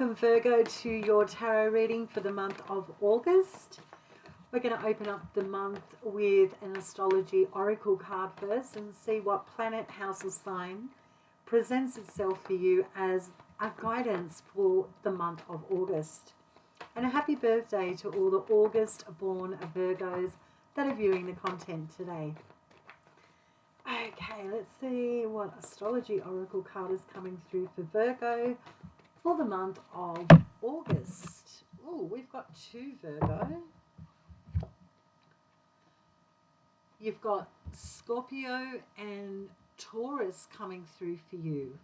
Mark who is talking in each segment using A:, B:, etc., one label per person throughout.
A: Welcome, Virgo, to your tarot reading for the month of August. We're going to open up the month with an astrology oracle card first and see what planet, house or sign presents itself for you as a guidance for the month of August. And a happy birthday to all the August-born Virgos that are viewing the content today. Okay, let's see what astrology oracle card is coming through for Virgo for the month of August. Oh, we've got two, Virgo. You've got Scorpio and Taurus coming through for you.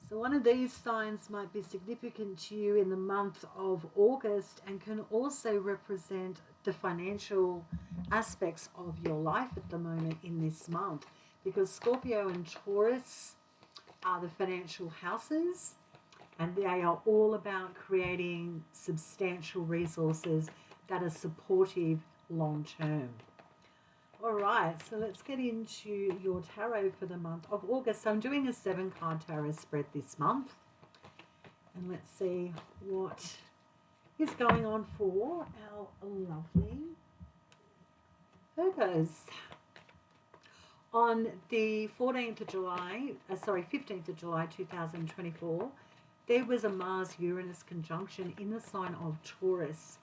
A: So one of these signs might be significant to you in the month of August and can also represent the financial aspects of your life at the moment in this month, because Scorpio and Taurus are the financial houses, and they are all about creating substantial resources that are supportive long term. All right, so let's get into your tarot for the month of August. So I'm doing a 7-card tarot spread this month, and let's see what is going on for our lovely Virgos. On the 15th of July 2024, there was a Mars-Uranus conjunction in the sign of Taurus.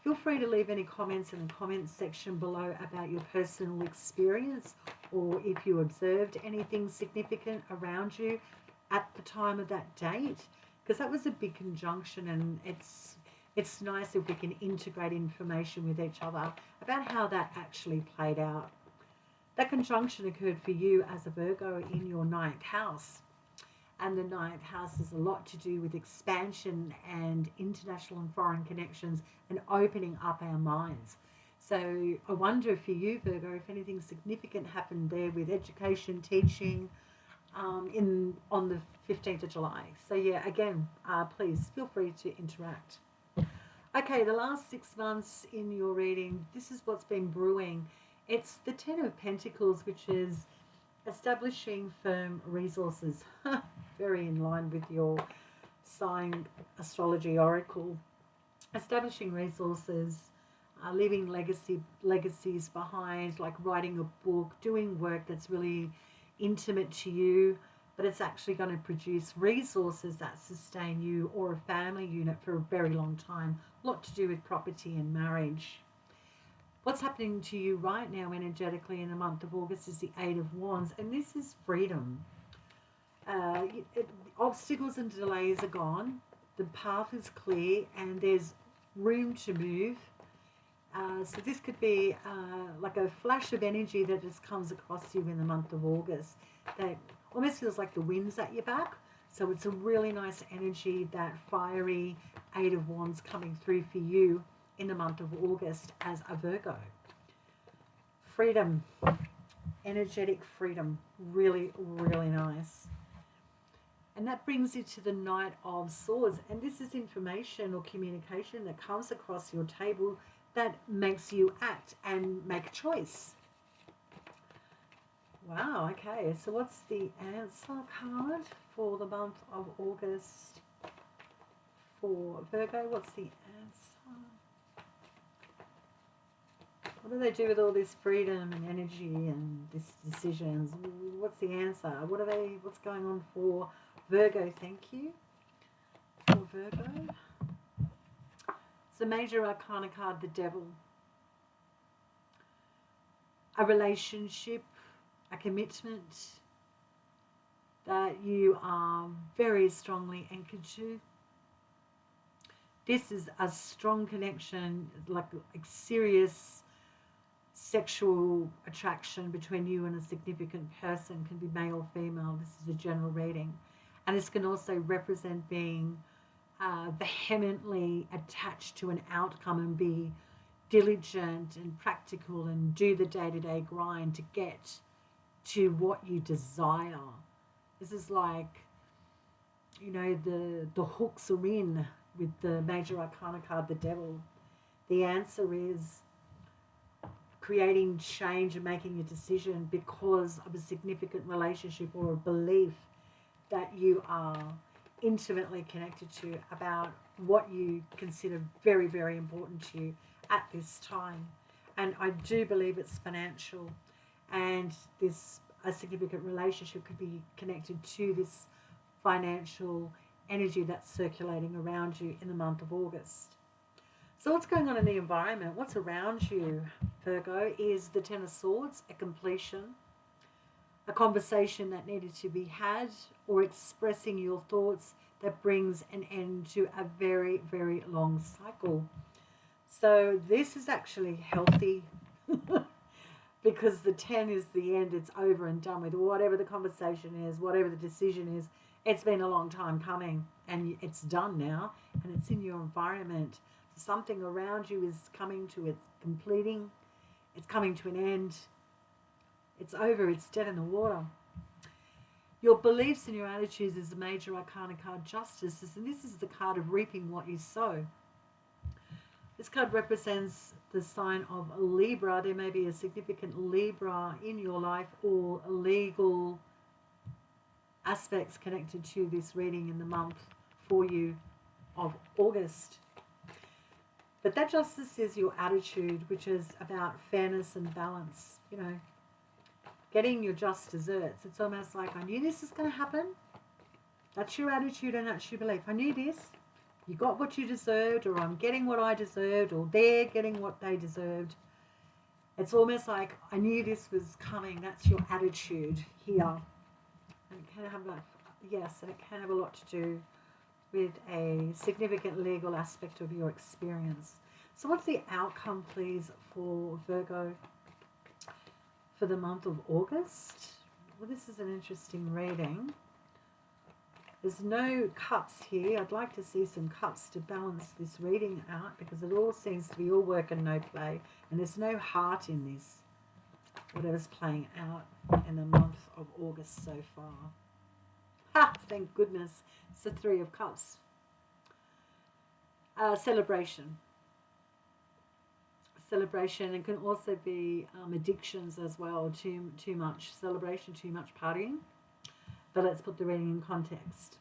A: Feel free to leave any comments in the comments section below about your personal experience, or if you observed anything significant around you at the time of that date, because that was a big conjunction, and it's nice if we can integrate information with each other about how that actually played out. That conjunction occurred for you as a Virgo in your 9th house. And the 9th house has a lot to do with expansion and international and foreign connections and opening up our minds. So I wonder for you, Virgo, if anything significant happened there with education, teaching on the 15th of July. So yeah, again, please feel free to interact. Okay, the last 6 months in your reading, this is what's been brewing. It's the 10 of Pentacles, which is establishing firm resources. Very in line with your sign astrology oracle. Establishing resources, leaving legacies behind, like writing a book, doing work that's really intimate to you, but it's actually going to produce resources that sustain you or a family unit for a very long time. A lot to do with property and marriage. What's happening to you right now energetically in the month of August is the 8 of Wands, and this is freedom. Obstacles and delays are gone. The path is clear and there's room to move. So this could be like a flash of energy that just comes across you in the month of August that almost feels like the wind's at your back. So it's a really nice energy, that fiery 8 of Wands coming through for you in the month of August as a Virgo. Freedom, energetic freedom, really, really nice. And that brings you to the Knight of Swords. And this is information or communication that comes across your table that makes you act and make a choice. Wow, okay. So what's the answer card for the month of August for Virgo? What's the answer? What do they do with all this freedom and energy and this decisions? What's the answer? What's going on for Virgo? Thank you. For Virgo. It's a major arcana card, the Devil. A relationship, a commitment that you are very strongly anchored to. This is a strong connection, like serious sexual attraction between you and a significant person. Can be male or female. This is a general reading. And this can also represent being vehemently attached to an outcome and be diligent and practical and do the day-to-day grind to get to what you desire. This is like, you know, the hooks are in with the major arcana card, the Devil. The answer is creating change and making a decision because of a significant relationship or a belief that you are intimately connected to, about what you consider very, very important to you at this time. And I do believe it's financial, and this a significant relationship could be connected to this financial energy that's circulating around you in the month of August. So what's going on in the environment? What's around you, Virgo, is the Ten of Swords, a completion, a conversation that needed to be had, or expressing your thoughts that brings an end to a very, very long cycle. So this is actually healthy because the 10 is the end. It's over and done with. Whatever the conversation is, whatever the decision is, it's been a long time coming and it's done now, and it's in your environment. Something around you is coming to its completing. It's coming to an end. It's over. It's dead in the water. Your beliefs and your attitudes is the major arcana card, Justice, and this is the card of reaping what you sow. This card represents the sign of Libra. There may be a significant Libra in your life, or legal aspects connected to this reading in the month for you of August. But that Justice is your attitude, which is about fairness and balance, you know, getting your just desserts. It's almost like, I knew this is going to happen. That's your attitude and that's your belief. I knew this. You got what you deserved, or I'm getting what I deserved, or they're getting what they deserved. It's almost like, I knew this was coming. That's your attitude here. And it can have and it can have a lot to do with a significant legal aspect of your experience. So what's the outcome, please, for Virgo for the month of August? Well, this is an interesting reading. There's no cups here. I'd like to see some cups to balance this reading out, because it all seems to be all work and no play, and there's no heart in this, whatever's playing out in the month of August so far. Ha! Thank goodness. It's the Three of Cups. Celebration. Celebration, and can also be addictions as well. Too much celebration, too much partying. But let's put the reading in context.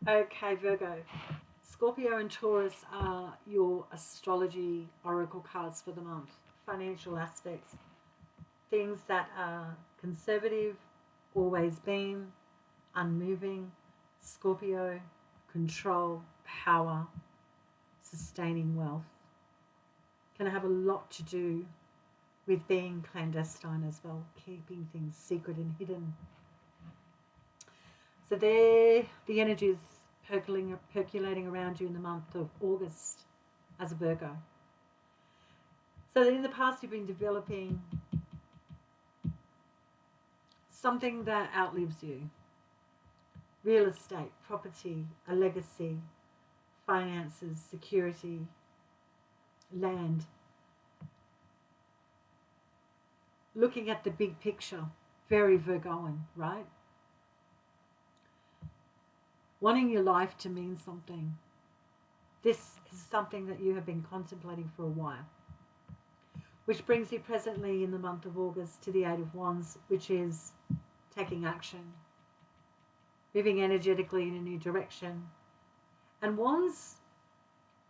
A: Okay, Virgo. Scorpio and Taurus are your astrology oracle cards for the month. Financial aspects. Things that are conservative, always been, unmoving. Scorpio, control, power, sustaining wealth. Can have a lot to do with being clandestine as well, keeping things secret and hidden. So there, the energy is percolating around you in the month of August as a Virgo. So that in the past you've been developing something that outlives you. Real estate, property, a legacy, finances, security, land. Looking at the big picture, very Virgoan, right? Wanting your life to mean something. This is something that you have been contemplating for a while. Which brings you presently in the month of August to the Eight of Wands, which is taking action. Moving energetically in a new direction. And Wands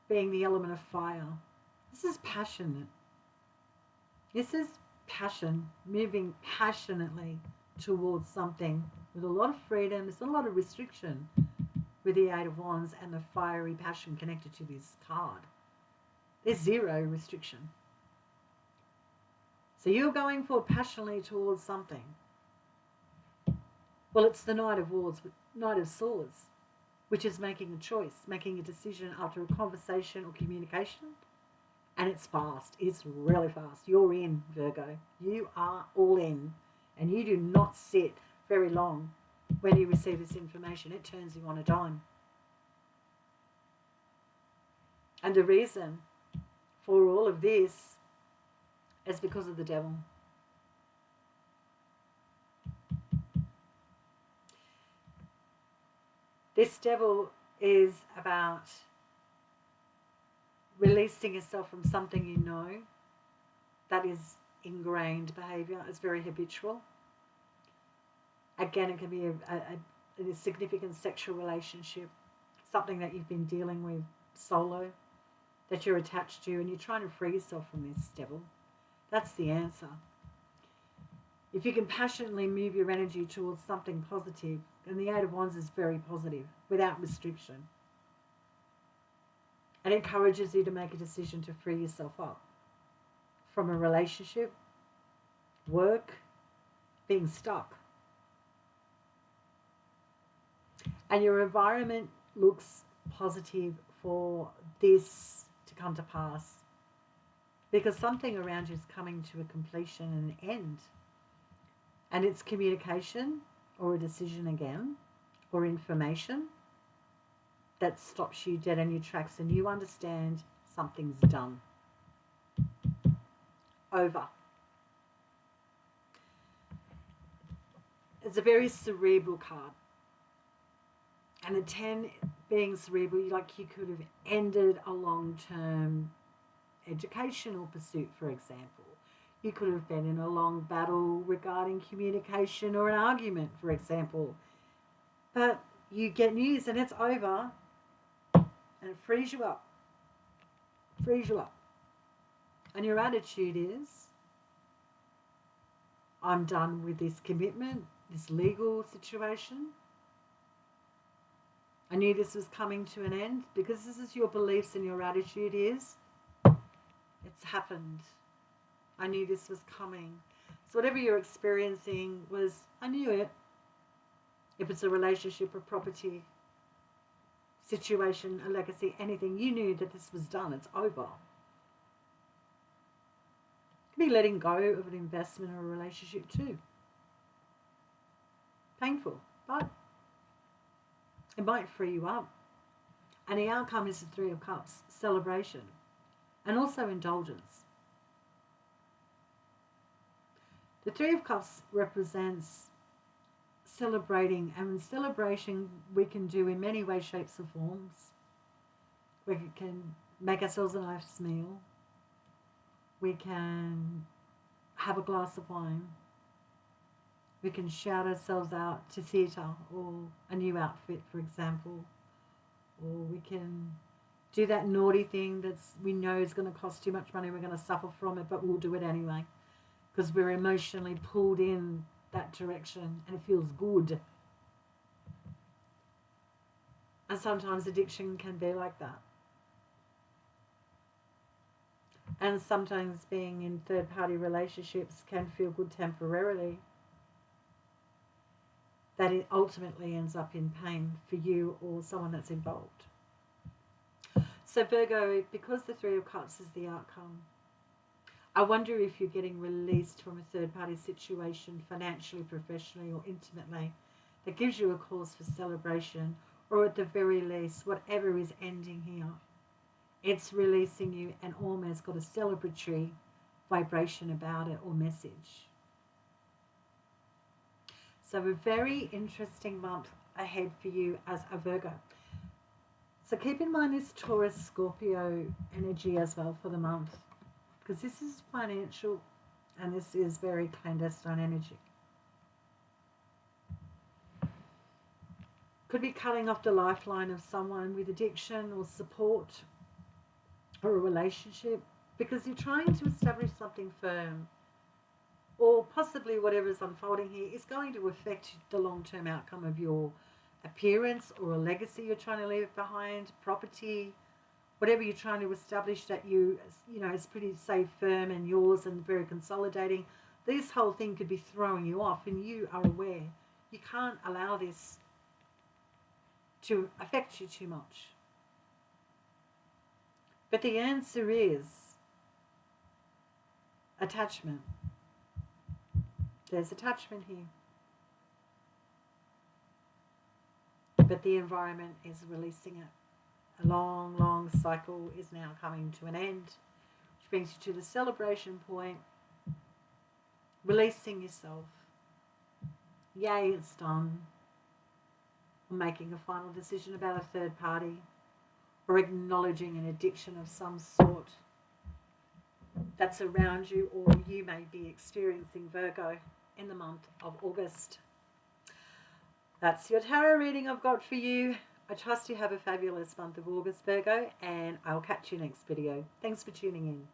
A: being the element of fire. This is passionate. This is passion, moving passionately towards something with a lot of freedom. There's not a lot of restriction with the Eight of Wands and the fiery passion connected to this card. There's zero restriction. So you're going forward passionately towards something. Well, it's the Knight of Swords, which is making a choice, making a decision after a conversation or communication. And it's fast. It's really fast. You're in, Virgo. You are all in. And you do not sit very long when you receive this information. It turns you on a dime. And the reason for all of this is because of the devil. This devil is about releasing yourself from something you know that is ingrained behavior. It's very habitual. Again, it can be in a significant sexual relationship, something that you've been dealing with solo, that you're attached to, and you're trying to free yourself from this devil. That's the answer. If you can passionately move your energy towards something positive, and the Eight of Wands is very positive, without restriction. It encourages you to make a decision to free yourself up from a relationship, work, being stuck. And your environment looks positive for this to come to pass, because something around you is coming to a completion and an end. And it's communication or a decision again, or information that stops you dead in your tracks, and you understand something's done. Over. It's a very cerebral card. And the 10 being cerebral, like you could have ended a long-term educational pursuit, for example. You could have been in a long battle regarding communication or an argument, for example. But you get news and it's over, and it frees you up. Frees you up. And your attitude is, I'm done with this commitment, this legal situation. I knew this was coming to an end, because this is your beliefs, and your attitude is, it's happened. I knew this was coming. So whatever you're experiencing was, I knew it. If it's a relationship, a property, situation, a legacy, anything, you knew that this was done. It's over. It could be letting go of an investment or a relationship too. Painful, but it might free you up. And the outcome is the Three of Cups, celebration, and also indulgence. The Three of Cups represents celebrating, and celebration we can do in many ways, shapes, or forms. We can make ourselves a nice meal. We can have a glass of wine. We can shout ourselves out to theatre or a new outfit, for example. Or we can do that naughty thing that we know is going to cost too much money. We're going to suffer from it, but we'll do it anyway, because we're emotionally pulled in that direction and it feels good. And sometimes addiction can be like that. And sometimes being in third-party relationships can feel good temporarily, that it ultimately ends up in pain for you or someone that's involved. So Virgo, because the Three of Cups is the outcome, I wonder if you're getting released from a third-party situation, financially, professionally, or intimately, that gives you a cause for celebration, or at the very least, whatever is ending here, it's releasing you and almost got a celebratory vibration about it or message. So a very interesting month ahead for you as a Virgo. So keep in mind this Taurus Scorpio energy as well for the month, because this is financial and this is very clandestine energy. Could be cutting off the lifeline of someone with addiction or support or a relationship, because you're trying to establish something firm, or possibly whatever's unfolding here is going to affect the long-term outcome of your appearance or a legacy you're trying to leave behind, property, whatever you're trying to establish that you know is pretty safe, firm, and yours, and very consolidating. This whole thing could be throwing you off, and you are aware. You can't allow this to affect you too much. But the answer is attachment. There's attachment here. But the environment is releasing it. A long, long cycle is now coming to an end, which brings you to the celebration point. Releasing yourself. Yay, it's done. Or making a final decision about a third party, or acknowledging an addiction of some sort that's around you, or you may be experiencing, Virgo, in the month of August. That's your tarot reading I've got for you. I trust you have a fabulous month of August, Virgo, and I'll catch you next video. Thanks for tuning in.